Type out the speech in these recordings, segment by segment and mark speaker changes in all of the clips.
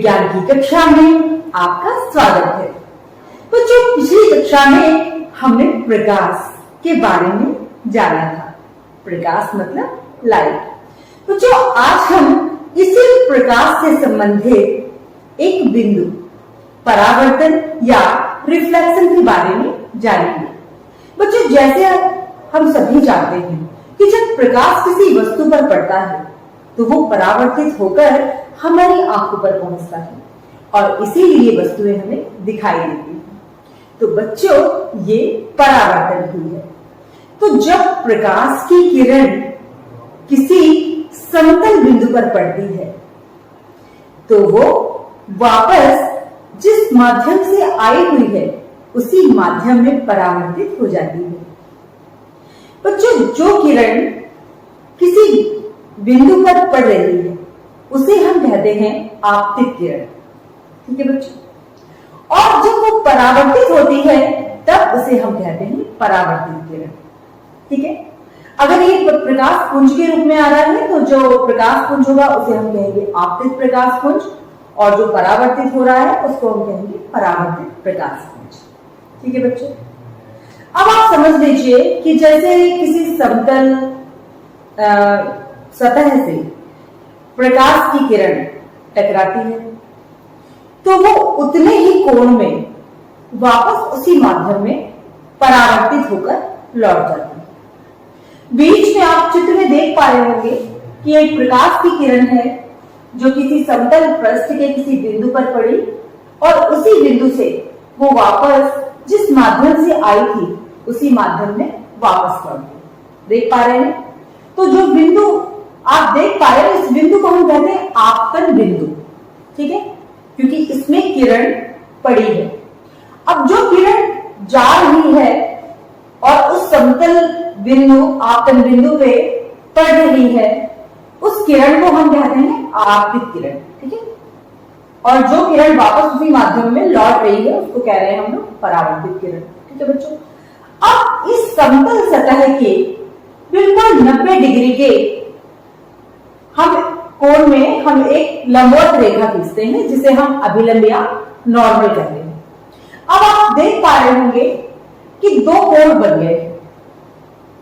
Speaker 1: विज्ञान की कक्षा में आपका स्वागत है। बच्चों, पिछली कक्षा में हमने प्रकाश के बारे में जाना था। प्रकाश मतलब लाइट। बच्चों, आज हम इसी प्रकाश से संबंधित एक बिंदु परावर्तन या रिफ्लेक्शन के बारे में जानेंगे। बच्चों, जैसे हम सभी जानते हैं कि जब प्रकाश किसी वस्तु पर पड़ता है तो वो परावर्तित होकर हमारी आंखों पर पहुंचता है और इसीलिए वस्तुएं हमें दिखाई देती हैं। तो बच्चों, ये परावर्तन हुई है। तो जब प्रकाश की किरण किसी समतल बिंदु पर पड़ती है तो वो वापस जिस माध्यम से आई हुई है उसी माध्यम में परावर्तित हो जाती है। बच्चों, जो किरण किसी बिंदु पर पड़ रही है उसे हम कहते हैं आपतित किरण। ठीक है बच्चों। और जब वो परावर्तित होती है तब उसे हम कहते हैं परावर्तित किरण। ठीक है। अगर ये प्रकाश पुंज के रूप में आ रहा है तो जो प्रकाश पुंज होगा उसे हम कहेंगे आपतित प्रकाश पुंज, और जो परावर्तित हो रहा है उसको हम कहेंगे परावर्तित प्रकाश पुंज। ठीक है बच्चों। अब आप समझ लीजिए कि जैसे किसी समतल सतह से प्रकाश की किरण टकराती है तो वो उतने ही कोण में वापस उसी माध्यम में परावर्तित होकर लौट जाती है। बीच में आप चित्र में देख पा रहे होंगे कि एक प्रकाश की किरण है जो किसी समतल पृष्ठ के किसी बिंदु पर पड़ी और उसी बिंदु से वो वापस जिस माध्यम से आई थी उसी माध्यम में वापस लौट गई। देख पा रहे हैं? तो जो बिंदु आप देख पा रहे हैं इस बिंदु को हम कहते हैं आपतन बिंदु। ठीक है, क्योंकि इसमें किरण पड़ी है। अब जो किरण जा रही है और उस समतल बिंदु आपतन बिंदु पे पड़ रही है उस किरण को हम कहते हैं आपतित किरण। ठीक है। और जो किरण वापस उसी माध्यम में लौट रही है उसको कह रहे हैं हम लोग परावर्तित किरण। ठीक है बच्चों। अब इस समतल सतह के बिल्कुल 90 डिग्री के हम कोण में हम एक लंबवत रेखा खींचते हैं जिसे हम अभिलंब या नॉर्मल कहते हैं। अब आप देख पा रहे होंगे कि दो कोण बन गए।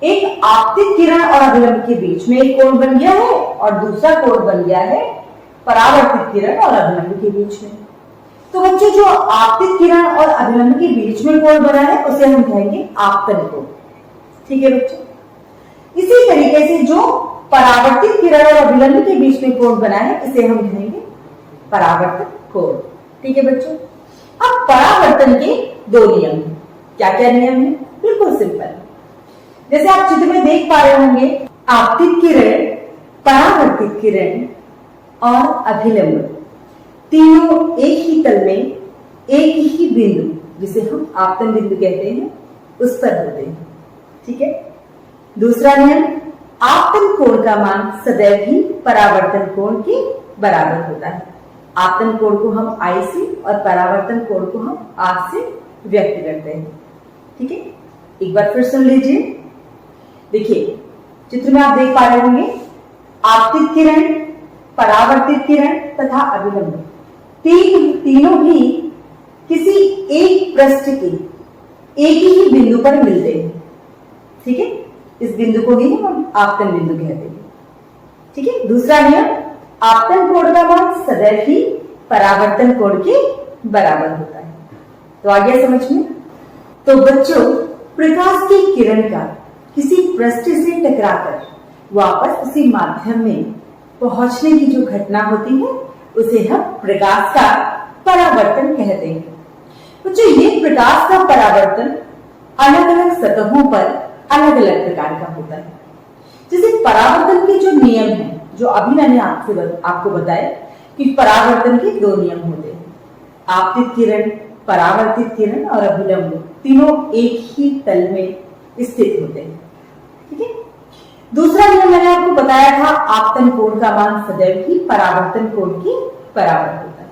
Speaker 1: एक आपतित किरण और अभिलंब के बीच में एक कोण बन गया है और दूसरा कोण बन गया है परावर्तित किरण और अभिलंब के बीच में। तो बच्चों, जो आपतित किरण और अभिलंब के बीच में कोण बना है उसे हम कहेंगे आपतन कोण। ठीक है बच्चों। इसी तरीके से जो परावर्तित किरण और अभिलंब के बीच में कोण बना है इसे हम कहेंगे परावर्तित कोण। ठीक है बच्चों। अब परावर्तन के दो नियम हैं। क्या क्या नियम है? बिल्कुल सिंपल। जैसे आप चित्र में देख पा रहे होंगे, आपतित किरण, परावर्तित किरण और अभिलंब तीनों एक ही तल में एक ही बिंदु जिसे हम आपतन बिंदु कहते हैं उस पर होते हैं। ठीक है। दूसरा नियम, आपतन कोण का मान सदैव ही परावर्तन कोण के बराबर होता है। आपतन कोण को हम आई से और परावर्तन कोण को हम आर से व्यक्त करते हैं। ठीक है। एक बार फिर सुन लीजिए। देखिए, चित्र में आप देख पा रहे होंगे आपतित किरण, परावर्तित किरण तथा अभिलंब तीनों ही किसी एक पृष्ठ के एक ही बिंदु पर मिलते हैं। ठीक है। इस बिंदु को ही हम आपतन बिंदु कहते हैं। ठीक है। दूसरा नियम, आपतन कोण का मान सदैव ही परावर्तन कोण के बराबर होता है। तो आ गया समझ में? तो बच्चों, प्रकाश की किरण का किसी पृष्ठ से टकराकर वापस उसी माध्यम में पहुंचने की जो घटना होती है उसे हम प्रकाश का परावर्तन कहते हैं। बच्चों, ये प्रकाश का परावर्तन अलग अलग सतहों पर अलग अलग प्रकार का होता है। जैसे परावर्तन के जो नियम हैं, जो अभी मैंने आपको बताया कि परावर्तन के दो नियम होते हैं। आपतित किरण, परावर्तित किरण और अभिलंब तीनों एक ही तल में स्थित होते हैं। ठीक है। दूसरा नियम मैंने आपको बताया था, आपतन कोण का मान सदैव ही परावर्तन कोण के बराबर होता है।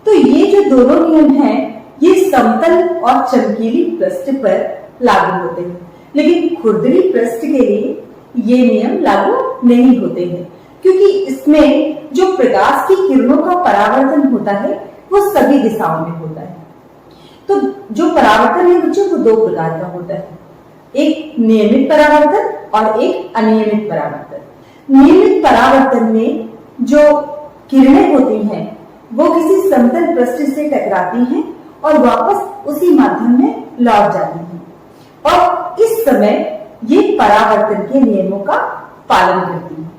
Speaker 1: तो ये जो दोनों नियम हैं ये समतल और चमकीली पृष्ठ पर लागू होते हैं, लेकिन खुरदरी पृष्ठ के लिए ये नियम लागू नहीं होते हैं क्योंकि इसमें जो प्रकाश की किरणों का परावर्तन होता है वो सभी दिशाओं में होता है। तो जो परावर्तन है बच्चों वो दो प्रकार का होता है, एक नियमित परावर्तन और एक अनियमित परावर्तन। नियमित परावर्तन में जो किरणें होती हैं वो किसी समतल पृष्ठ से टकराती हैं और वापस उसी माध्यम में लौट जाती हैं और इस समय ये परावर्तन के नियमों का पालन करती हैं।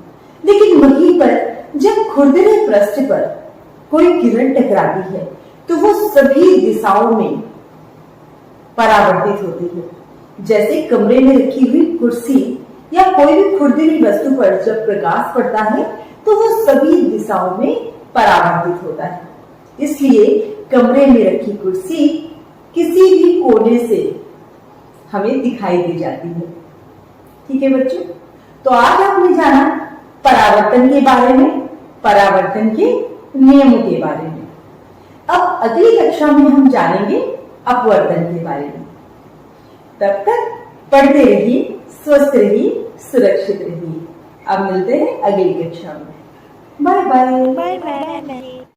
Speaker 1: लेकिन वहीं पर जब खुरदरे पृष्ठ पर कोई किरण टकराती है तो वो सभी दिशाओं में परावर्तित होती है। जैसे कमरे में रखी हुई कुर्सी या कोई भी खुरदरी वस्तु पर जब प्रकाश पड़ता है तो वो सभी दिशाओं में परावर्तित होता है। इसलिए कमरे में रखी कुर्सी किसी भी कोने से हमें दिखाई दे जाती है। ठीक है बच्चों, तो आज आपने जाना परावर्तन के बारे में, परावर्तन के नियमों के बारे में। अब अगली कक्षा में हम जानेंगे अपवर्तन के बारे में। तब तक पढ़ते रहिए, स्वस्थ रहिए, सुरक्षित रहिए। अब मिलते हैं अगली कक्षा में। Bye bye.
Speaker 2: Bye bye.